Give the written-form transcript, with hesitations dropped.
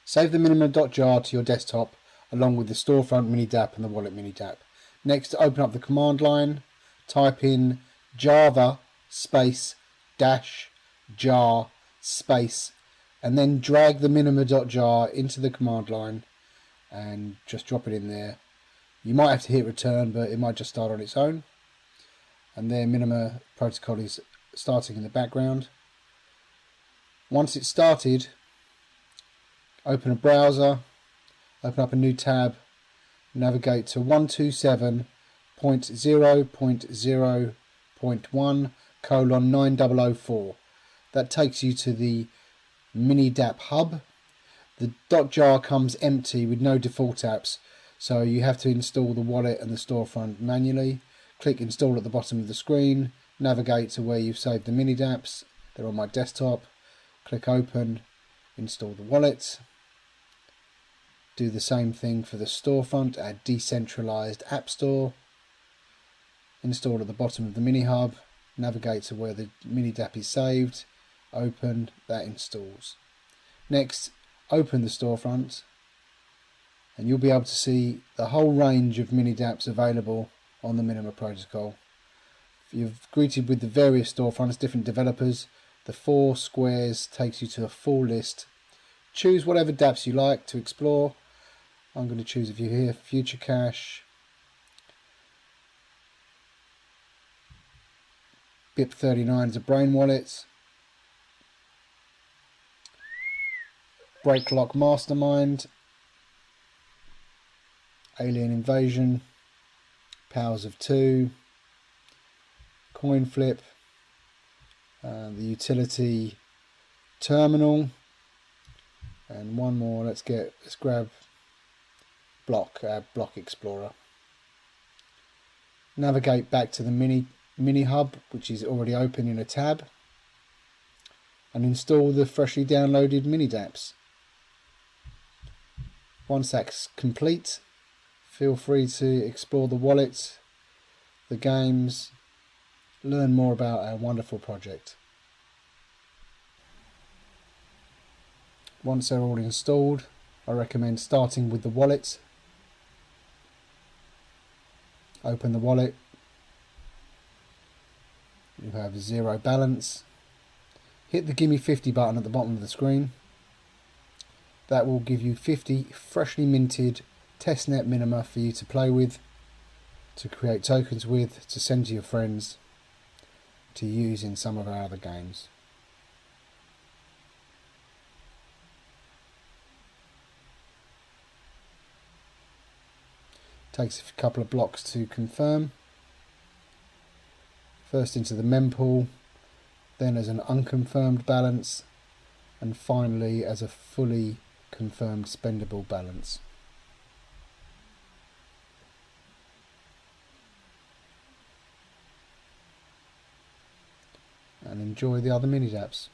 Save the Minima.jar to your desktop along with the storefront mini dApp and the wallet mini dApp. Next, open up the command line, type in java space dash jar space, and then drag the Minima.jar into the command line and just drop it in there. You might have to hit return, but it might just start on its own. And there, Minima Protocol is starting in the background. Once it's started, open a browser, open up a new tab, navigate to 127.0.0.1:9004. That takes you to the mini dApp hub. The .jar comes empty with no default apps, so you have to install the wallet and the storefront manually. Click install at the bottom of the screen, navigate to where you've saved the mini dApps. They're on my desktop. Click open, install the wallet. Do the same thing for the storefront, add decentralized app store. Install at the bottom of the mini hub, navigate to where the mini dApp is saved, open, that installs. Next, open the storefront and you'll be able to see the whole range of mini dApps available on the Minima Protocol. You've greeted with the various storefronts, different developers. The 4 squares takes you to a full list. Choose whatever dApps you like to explore. I'm going to choose a few here. Future Cash, BIP39 is a brain wallet, Breaklock Mastermind, Alien Invasion, Powers of 2, Coin Flip, the utility terminal, and one more. Let's grab Block Explorer. Navigate back to the mini hub, which is already open in a tab, and install the freshly downloaded mini dApps. Once that's complete, feel free to explore the wallet, the games, learn more about our wonderful project. Once they're all installed, I recommend starting with the wallet. Open the wallet. You have 0 balance. Hit the Gimme 50 button at the bottom of the screen. That will give you 50 freshly minted testnet Minima for you to play with, to create tokens with, to send to your friends, to use in some of our other games. Takes a couple of blocks to confirm. First into the mempool, then as an unconfirmed balance, and finally as a fully confirmed spendable balance. And enjoy the other mini dApps.